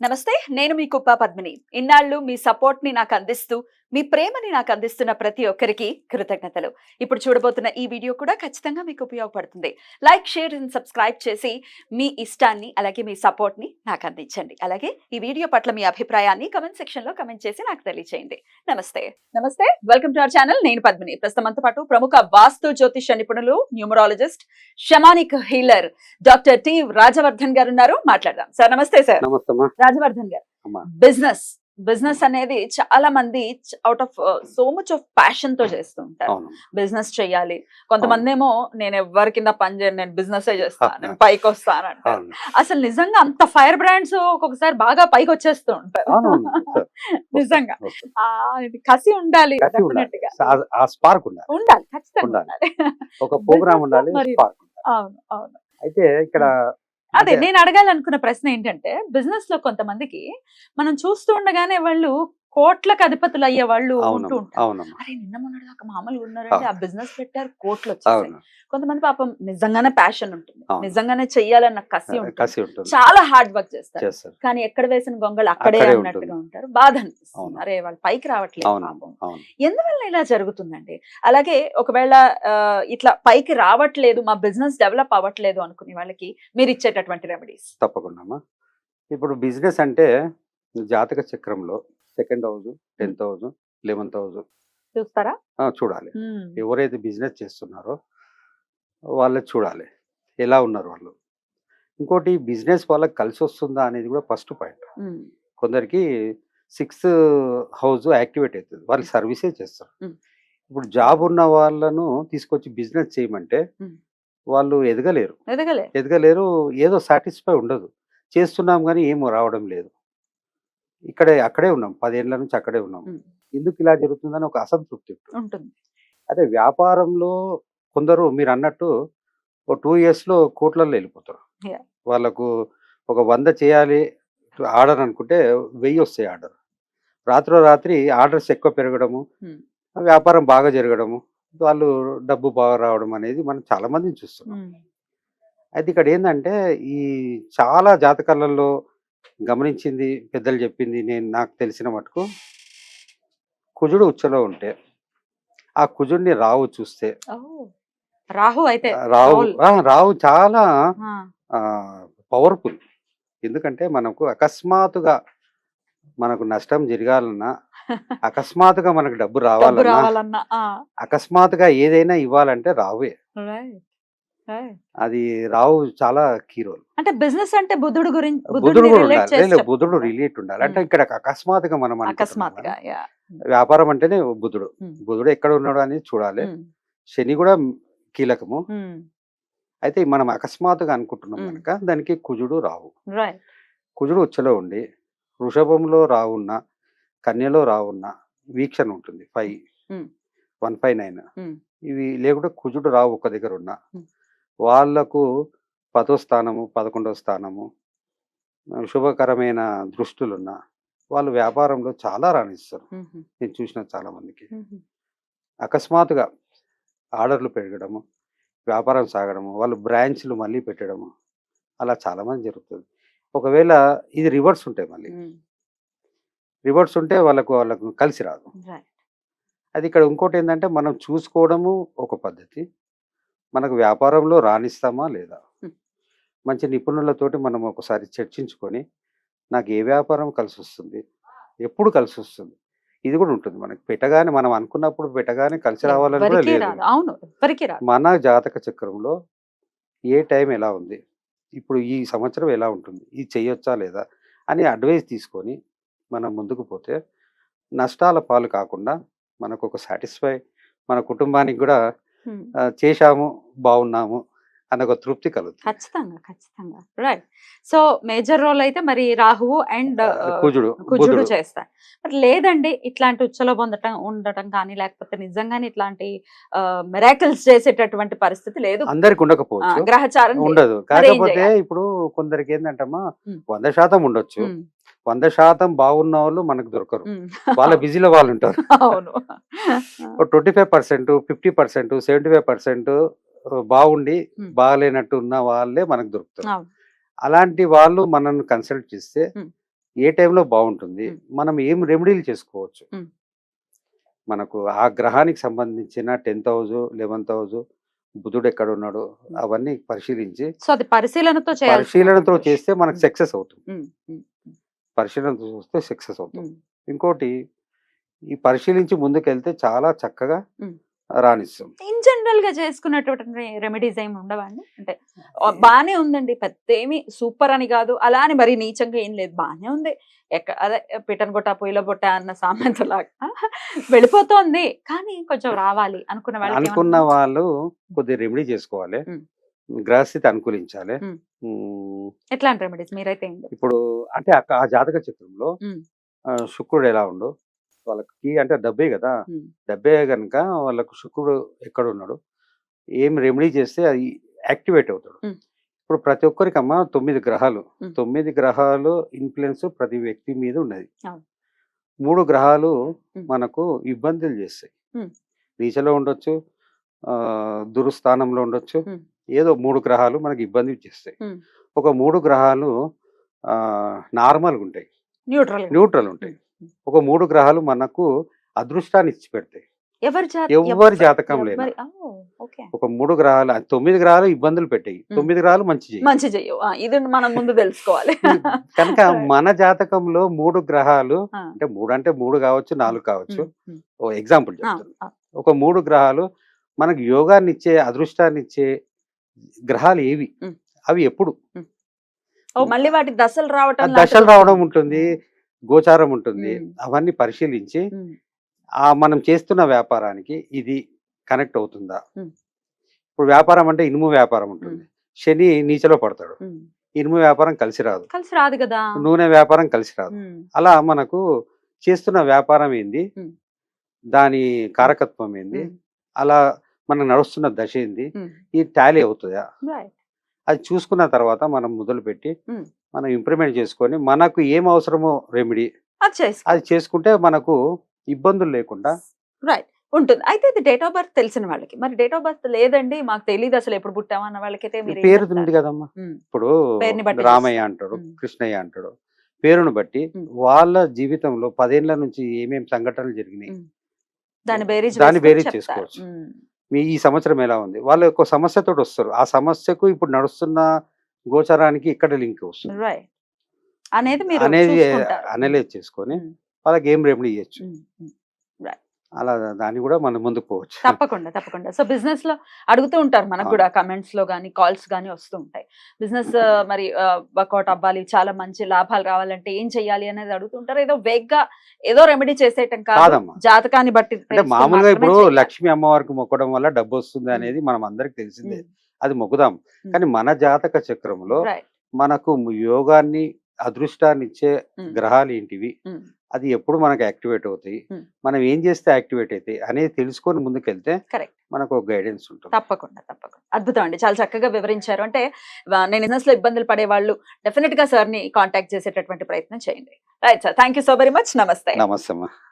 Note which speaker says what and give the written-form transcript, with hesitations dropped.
Speaker 1: నమస్తే, నేను మీ కుప్ప పద్మిని. ఇన్నాళ్ళు మీ సపోర్ట్‌ని నాకందిస్తూ, మీ ప్రేమని నాకందిస్తున్న ప్రతి ఒక్కరికి కృతజ్ఞతలు. ఇప్పుడు చూడబోతున్న ఈ వీడియో కూడా ఖచ్చితంగా మీకు ఉపయోగపడుతుంది. లైక్, షేర్ అండ్ సబ్స్క్రైబ్ చేసి మీ ఇష్టాన్ని, అలాగే మీ సపోర్ట్‌ని నాకందించండి. అలాగే ఈ వీడియో పట్ల మీ అభిప్రాయాన్ని కామెంట్ సెక్షన్‌లో కామెంట్ చేసి నాకు తెలియజేయండి. నమస్తే. నమస్తే. Welcome to our channel. నేను పద్మిని. ప్రస్తుతం మనతో పాటు ప్రముఖ వాస్తు జ్యోతిష నిపుణులు, numerologist, shamanic healer doctor T. Rajavardhan గారు ఉన్నారు. మాట్లాడదాం. సార్ నమస్తే సార్.
Speaker 2: నమస్తమ్మా.
Speaker 1: రాజవర్ధన్ గారు,
Speaker 2: అమ్మా.
Speaker 1: బిజినెస్ అనేది చాలా మంది out of so much of passion తో చేస్తూ ఉంటారు.
Speaker 2: అవును.
Speaker 1: బిజినెస్ చెయ్యాలి. కొంతమంది ఏమో నేను ఎవరి కింద పని చేయను, నేను బిజినెస్ చేస్తాను, నేను పైకి వస్తాను అంటారు.
Speaker 2: అవును.
Speaker 1: అసలు నిజంగా అంత ఫైర్ బ్రాండ్స్ ఒక్కొక్కసారి బాగా పైకి వచ్చేస్తూ ఉంటారు.
Speaker 2: అవునవును. వస్తారు.
Speaker 1: నిజంగా
Speaker 2: వస్తారు.
Speaker 1: ఇది కసి ఉండాలి,
Speaker 2: కసి ఉండాలి.
Speaker 1: definite గా.
Speaker 2: ఆ స్పార్క్ ఉండాలి.
Speaker 1: ఉండాలి, ఖచ్చితంగా
Speaker 2: ఉండాలి.
Speaker 1: ఉండాలి.
Speaker 2: ఒక ప్రోగ్రామ్
Speaker 1: Business
Speaker 2: ఉండాలి,
Speaker 1: మరి-
Speaker 2: స్పార్క్ ఉండాలి.
Speaker 1: అవును, అవును.
Speaker 2: అయితే ఇక్కడ
Speaker 1: అదే నేను అడగాలనుకున్న ప్రశ్న ఏంటంటే, బిజినెస్ లో కొంతమందికి మనం చూస్తూ ఉండగానే వాళ్ళు కోట్లకు అధిపతులు అయ్యే వాళ్ళు ఉంటూ
Speaker 2: అవునమ్మా,
Speaker 1: ఉంటారు.
Speaker 2: అవునమ్మా,
Speaker 1: అరే నిన్న మొన్నటి దాకా మామూలుగా ఉన్నారంటే ఆ బిజినెస్ పెట్టారు, కోట్లు వచ్చేసాయి.
Speaker 2: అవును,
Speaker 1: కొంతమంది పాపం నిజంగానే ప్యాషన్ ఉంటుంది,
Speaker 2: అవును.
Speaker 1: నిజంగానే చెయ్యాలన్న కసి ఉంటుంది,
Speaker 2: కసి ఉంటుంది,
Speaker 1: చాలా హార్డ్ వర్క్ చేస్తారు.
Speaker 2: చేస్తారు.
Speaker 1: కానీ ఎక్కడ వేసిన గొంగళి అక్కడే
Speaker 2: అక్కడే
Speaker 1: అన్నట్టుగా
Speaker 2: ఉంటుంది.
Speaker 1: ఉంటారు. బాధ అనిపిస్తుంది,
Speaker 2: అవును.
Speaker 1: అరే వాళ్ళు పైకి రావట్లేదు
Speaker 2: అవును,
Speaker 1: పాపం.
Speaker 2: అవును.
Speaker 1: ఎందువల్ల ఇలా జరుగుతుందండి? అలాగే ఒకవేళ ఇట్లా పైకి రావట్లేదు, మా బిజినెస్ డెవలప్ అవ్వట్లేదు అనుకునే వాళ్ళకి మీరు ఇచ్చేటటువంటి రెమెడీస్?
Speaker 2: తప్పకుండా అమ్మా. ఇప్పుడు బిజినెస్ అంటే జాతక చక్రంలో second house, 10th house, 11th house
Speaker 1: చూస్తారా?
Speaker 2: చూడాలి. ఎవరైతే బిజినెస్ చేస్తున్నారో వాళ్ళది చూడాలి, ఎలా ఉన్నారు వాళ్ళు. ఇంకోటి బిజినెస్ వాళ్ళకి కలిసి వస్తుందా అనేది కూడా ఫస్ట్ పాయింట్. కొందరికి 6th హౌస్ యాక్టివేట్ అవుతుంది, వాళ్ళు సర్వీసే చేస్తారు. ఇప్పుడు జాబ్ ఉన్న వాళ్ళను తీసుకొచ్చి బిజినెస్ చేయమంటే వాళ్ళు ఎదగలేరు, ఏదో సాటిస్ఫై ఉండదు. చేస్తున్నాం కానీ ఏమో రావడం లేదు, అక్కడే ఉన్నాం, 10 ఏళ్ల నుంచి అక్కడే ఉన్నాం. ఎందుకు ఇలా జరుగుతుందని ఒక అసంతృప్తి
Speaker 1: ఉంటుంది.
Speaker 2: అదే వ్యాపారంలో కొందరు మీరు అన్నట్టు ఒక 2 yearsలో కోట్లలో వెళ్ళిపోతారు.
Speaker 1: Yeah.
Speaker 2: వాళ్ళకు ఒక 100 చేయాలి ఆర్డర్ అనుకుంటే 1000 వస్తాయి ఆర్డర్. రాత్రి ఆర్డర్స్ ఎక్కువ పెరగడము, వ్యాపారం బాగా జరగడము, వాళ్ళు డబ్బు బాగా రావడం అనేది మనం చాలా మందిని చూస్తున్నాం. అయితే ఇక్కడ ఏంటంటే ఈ చాలా జాతకాలలో గమనించింది, పెద్దలు చెప్పింది, నాకు తెలిసిన మటుకు కుజుడు ఉచ్చలో ఉంటే ఆ కుజుడిని రావు చూస్తే,
Speaker 1: రాహు అయితే
Speaker 2: రావు చాలా పవర్ఫుల్. ఎందుకంటే మనకు అకస్మాత్తుగా మనకు నష్టం జరగాలన్నా, అకస్మాత్తుగా మనకు డబ్బు రావాలన్నా, అకస్మాత్తుగా ఏదైనా ఇవ్వాలంటే రావే. అది రావు చాలా కీ రోల్.
Speaker 1: అంటే బిజినెస్ అంటే బుధుడు గురించి,
Speaker 2: బుధుడు కూడా ఉండాలి, బుధుడు రిలేట్ ఉండాలి. అంటే ఇక్కడ అకస్మాత్తుగా మనం
Speaker 1: అకస్మాత్తుగా
Speaker 2: వ్యాపారం అంటేనే బుధుడు ఎక్కడ ఉన్నాడు అనేది చూడాలి. శని కూడా కీలకము. అయితే మనం అకస్మాత్తుగా అనుకుంటున్నాం కనుక దానికి కుజుడు రావు. కుజుడు ఉచ్చలో ఉండి వృషభంలో రావున్నా, కన్యలో రావున్నా వీక్షణ ఉంటుంది 159. ఇవి లేకుంటే కుజుడు రావు ఒక దగ్గర ఉన్నా వాళ్లకు 10వ స్థానము, 11వ స్థానము శుభకరమైన దృష్టులున్నా వాళ్ళు వ్యాపారంలో చాలా రాణిస్తారు. నేను చూసిన చాలా మందికి అకస్మాత్తుగా ఆర్డర్లు పెరగడము, వ్యాపారం సాగడము, వాళ్ళు బ్రాంచ్లు మళ్ళీ పెట్టడము, అలా చాలా మంది జరుగుతుంది. ఒకవేళ ఇది రివర్స్ ఉంటే వాళ్ళకు కలిసి రాదు. అది ఇక్కడ ఇంకోటి ఏంటంటే మనం చూసుకోవడము ఒక పద్ధతి, మనకు వ్యాపారంలో రాణిస్తామా లేదా, మంచి నిపుణులతోటి మనం ఒకసారి చర్చించుకొని నాకు ఏ వ్యాపారం కలిసి వస్తుంది, ఎప్పుడు కలిసి వస్తుంది, ఇది కూడా ఉంటుంది. మనకి పెట్టగానే మనం అనుకున్నప్పుడు పెట్టగానే కలిసి రావాలని కూడా లేదు. మన జాతక చక్రంలో ఏ టైం ఎలా ఉంది, ఇప్పుడు ఈ సంవత్సరం ఎలా ఉంటుంది, ఇది చెయ్యొచ్చా లేదా అని అడ్వైస్ తీసుకొని మనం ముందుకు పోతే నష్టాల పాలు కాకుండా మనకు ఒక సాటిస్ఫై, మన కుటుంబానికి కూడా చేశాము, బాగున్నాము అన్న ఒక తృప్తి కలుగుతుంది.
Speaker 1: ఖచ్చితంగా రైట్. సో మేజర్ రోల్ అయితే మరి రాహువు అండ్ కుజుడు చేస్తాడు. మరి లేదండి ఇట్లాంటి ఉచ్చలో ఉండటం కానీ, లేకపోతే నిజంగానే ఇట్లాంటి మిరాకిల్స్ చేసేటటువంటి పరిస్థితి లేదు,
Speaker 2: అందరికి ఉండకపోవచ్చు,
Speaker 1: గ్రహచారం
Speaker 2: ఉండదు. కాకపోతే ఇప్పుడు కొందరికి ఏంటంటమ్మా 100% ఉండొచ్చు, 100% బాగున్న వాళ్ళు మనకు దొరకరు, వాళ్ళ బిజీలో వాళ్ళు ఉంటారు. 25%, 50%, 75% బాగుండి బాగలేనట్టు ఉన్న వాళ్ళే మనకు దొరుకుతారు. అలాంటి వాళ్ళు మనల్ని కన్సల్ట్ చేస్తే ఏ టైంలో బాగుంటుంది,
Speaker 1: ఉమ్.
Speaker 2: మనం ఏం రెమెడీలు చేసుకోవచ్చు.
Speaker 1: ఉమ్.
Speaker 2: మనకు ఆ గ్రహానికి సంబంధించిన 10th హౌస్, 11th హౌస్, బుధుడు ఎక్కడ ఉన్నాడు అవన్నీ పరిశీలించి
Speaker 1: సో అది పరిశీలనతో చేయాల్సిన
Speaker 2: పరిశీలనతో
Speaker 1: విషయం.
Speaker 2: చేస్తే మనకు
Speaker 1: ఉమ్.
Speaker 2: సక్సెస్ అవుతుంది.
Speaker 1: ఉమ్. ఉమ్.
Speaker 2: పరిశీలనతో చూస్తే సక్సెస్ అవుతాం.
Speaker 1: ఉమ్.
Speaker 2: ఇంకోటి, ఈ పరిశీలించి ముందుకెళ్తే చాలా చక్కగా
Speaker 1: ఉమ్.
Speaker 2: రాణిస్తాం.
Speaker 1: ఇన్ జనరల్ గా చేసుకున్నటువంటి రెమెడీస్ ఏమి ఉండవండి? అంటే బానే ఉందండి, పెద్ద ఏమి సూపర్ అని కాదు, అలా అని మరి నీచంగా ఏం లేదు, బానే ఉంది. అదే పిటన్ గొట్ట పొయ్యిలో బొట్ట అన్న సామెతలాగా వెళ్ళిపోతోంది, కానీ కొంచెం రావాలి అనుకున్న వాళ్ళకి
Speaker 2: అనుకున్న
Speaker 1: ఏమన్నా?
Speaker 2: వాళ్ళు కొద్ది రెమెడీ చేసుకోవాలి.
Speaker 1: ఉమ్.
Speaker 2: గ్రహస్థితి అనుకూలించాలి.
Speaker 1: ఉమ్.
Speaker 2: ఉమ్,
Speaker 1: ఎట్లాంటి రెమెడీస్ మీరైతే ఏం చెప్తారు?
Speaker 2: ఇప్పుడు అంటే ఆ జాతక చక్రంలో
Speaker 1: ఉమ్.
Speaker 2: శుక్రుడు ఎలా ఉండు, వాళ్ళకి అంటే డబ్బే కదా,
Speaker 1: ఉమ్.
Speaker 2: డబ్బే కనుక వాళ్ళకు శుక్రుడు ఎక్కడ ఉన్నాడు, ఏం రెమెడీ చేస్తే అది యాక్టివేట్ అవుతాడు.
Speaker 1: ఉమ్.
Speaker 2: ఇప్పుడు ప్రతి ఒక్కరికి అమ్మ 9 గ్రహాలు,
Speaker 1: ఉమ్.
Speaker 2: 9 గ్రహాలు ఇన్ఫ్లుయెన్స్ ప్రతి వ్యక్తి మీద ఉన్నది.
Speaker 1: అవును.
Speaker 2: 3 గ్రహాలు
Speaker 1: ఉమ్.
Speaker 2: మనకు ఇబ్బందులు చేస్తాయి.
Speaker 1: ఉమ్.
Speaker 2: నీచలో ఉండొచ్చు, దురుస్థానంలో ఉండొచ్చు,
Speaker 1: ఉమ్.
Speaker 2: ఏదో 3 గ్రహాలు మనకి ఇబ్బంది చేస్తాయి.
Speaker 1: ఉమ్.
Speaker 2: ఒక 3 గ్రహాలు నార్మల్గా ఉంటాయి,
Speaker 1: న్యూట్రల్
Speaker 2: న్యూట్రల్ ఉంటాయి. ఒక 3 గ్రహాలు మనకు అదృష్టాన్ని ఇచ్చి పెడతాయి. ఎవరి జాతకం లేదు.
Speaker 1: ఓకే.
Speaker 2: ఒక 3 గ్రహాలు, 9 గ్రహాలు ఇబ్బందులు పెట్టాయి, 9 గ్రహాలు మంచి చేయి.
Speaker 1: మంచి చెయ్యవు, ఇది మనం ముందు తెలుసుకోవాలి.
Speaker 2: కనుక మన జాతకంలో 3 గ్రహాలు,
Speaker 1: ఆ.
Speaker 2: అంటే 3 అంటే 3 కావచ్చు, 4 కావచ్చు.
Speaker 1: ఉమ్. ఉమ్.
Speaker 2: ఓ ఎగ్జాంపుల్
Speaker 1: ఆ.
Speaker 2: చెప్తాను.
Speaker 1: ఆ.
Speaker 2: ఒక 3 గ్రహాలు మనకు యోగాన్ని ఇచ్చే, అదృష్టాన్ని ఇచ్చే గ్రహాలు ఏవి,
Speaker 1: ఉమ్.
Speaker 2: అవి ఎప్పుడు
Speaker 1: ఓ మళ్ళీ వాటి దశలు
Speaker 2: ఆ
Speaker 1: రావటం
Speaker 2: దశలు రావడం ఉంటుంది, గోచారం ఉంటుంది.
Speaker 1: ఉమ్.
Speaker 2: అవన్నీ పరిశీలించి
Speaker 1: ఉమ్.
Speaker 2: మనం చేస్తున్న వ్యాపారానికి ఇది కనెక్ట్ అవుతుందా.
Speaker 1: ఉమ్.
Speaker 2: ఇప్పుడు వ్యాపారం అంటే ఇనుము వ్యాపారం ఉంటుంది, శని నీచలో పడతాడు,
Speaker 1: ఉమ్.
Speaker 2: ఇనుము వ్యాపారం కలిసి రాదు,
Speaker 1: కలిసి రాదు కదా.
Speaker 2: నూనె వ్యాపారం కలిసి రాదు.
Speaker 1: ఉమ్.
Speaker 2: అలా మనకు చేస్తున్న వ్యాపారం ఏంది,
Speaker 1: ఉమ్.
Speaker 2: దాని కారకత్వం ఏంది,
Speaker 1: ఉమ్.
Speaker 2: అలా మనకు నడుస్తున్న దశ ఏంది,
Speaker 1: ఉమ్.
Speaker 2: ఈ టాలీ అవుతుందా,
Speaker 1: రైట్.
Speaker 2: అది చూసుకున్న తర్వాత మనం మొదలుపెట్టి
Speaker 1: ఉమ్.
Speaker 2: మనం ఇంప్లిమెంట్ చేసుకొని మనకు ఏం అవసరమో రెమెడీ
Speaker 1: అది చేసుకో.
Speaker 2: అది చేసుకుంటే మనకు ఇబ్బందులు లేకుండా
Speaker 1: రైట్ ఉంటుంది. అయితే ఇది డేట్ ఆఫ్ బర్త్ తెలిసిన వాళ్ళకి, మరి డేట్ ఆఫ్ బర్త్ లేదండి మాకు తెలియదు అసలు ఎప్పుడు పుట్టామా అన్న వాళ్ళకైతే మీరు ఏం
Speaker 2: పేరు
Speaker 1: చెప్తారు?
Speaker 2: ఉంది కదమ్మా.
Speaker 1: ఉమ్.
Speaker 2: ఇప్పుడు
Speaker 1: పేరుని బట్టి
Speaker 2: రామయ్య అంటాడు,
Speaker 1: ఉమ్.
Speaker 2: కృష్ణయ్య అంటాడు, పేరును బట్టి
Speaker 1: ఉమ్.
Speaker 2: వాళ్ళ జీవితంలో 10 ఏళ్ల నుంచి ఏమేమి సంఘటనలు జరిగినాయి,
Speaker 1: ఉమ్. దాని బేరీజ్
Speaker 2: దాన్ని
Speaker 1: వేసుకొని
Speaker 2: బేరీజ్
Speaker 1: చెప్తారు.
Speaker 2: చేసుకోవచ్చు.
Speaker 1: ఉమ్.
Speaker 2: మీ ఈ సంవత్సరం ఎలా ఉంది, వాళ్ళు ఒక సమస్యతో వస్తారు, ఆ సమస్యకు ఇప్పుడు నడుస్తున్న గోచరానికి ఇక్కడ లింక్ వస్తుంది
Speaker 1: రైట్ అనేది మీరు
Speaker 2: అనేది
Speaker 1: చూసుకుంటారు.
Speaker 2: అనలైజ్ చేసుకొని
Speaker 1: ఉమ్.
Speaker 2: వాళ్ళకి ఏం రెమెడీ ఇవ్వచ్చు,
Speaker 1: ఉమ్. ఉమ్. రైట్.
Speaker 2: అలా దాన్ని కూడా మనం ముందుకు పోవచ్చు.
Speaker 1: తప్పకుండా తప్పకుండా. సో బిజినెస్ లో అడుగుతూ ఉంటారు మనకు కూడా, కమెంట్స్ లో గానీ కాల్స్ గానీ వస్తూ ఉంటాయి. బిజినెస్ మరి వర్కౌట్ అవ్వాలి, చాలా మంచి లాభాలు రావాలంటే ఏం చెయ్యాలి అనేది అడుగుతుంటారు. ఏదో వేగ్గా ఏదో రెమెడీ చేసేయటం కాదు,
Speaker 2: కాదమ్మా.
Speaker 1: జాతకాన్ని బట్టి
Speaker 2: అంటే
Speaker 1: తెలుసుకొని
Speaker 2: మామూలుగా
Speaker 1: మాత్రమే
Speaker 2: ఇప్పుడు
Speaker 1: చేయాలి.
Speaker 2: లక్ష్మీ అమ్మవారికి మొక్కడం వల్ల డబ్బు వస్తుంది అనేది మనం అందరికి తెలిసిందే, అది మొక్కుదాం. కానీ మన జాతక చక్రంలో
Speaker 1: రైట్.
Speaker 2: మనకు యోగాన్ని, అదృష్టాన్ని ఇచ్చే
Speaker 1: ఉమ్.
Speaker 2: గ్రహాలు ఏంటివి,
Speaker 1: ఉమ్.
Speaker 2: అది ఎప్పుడు మనకు యాక్టివేట్ అవుతాయి,
Speaker 1: ఉమ్.
Speaker 2: మనం ఏం చేస్తే యాక్టివేట్ అవుతాయి అనేది తెలుసుకొని ముందుకెళ్తే
Speaker 1: కరెక్ట్.
Speaker 2: మనకు ఒక గైడెన్స్ ఉంటుంది.
Speaker 1: తప్పకుండా తప్పకుండా. అద్భుతం అండి, చాలా చక్కగా వివరించారు. అంటే నేను బిజినెస్ లో ఇబ్బందులు పడే వాళ్ళు డెఫినెట్ గా సార్ ని కాంటాక్ట్ చేసేటటువంటి ప్రయత్నం చేయండి. Right sir, thank you so very much. నమస్తే.
Speaker 2: నమస్తే అమ్మా.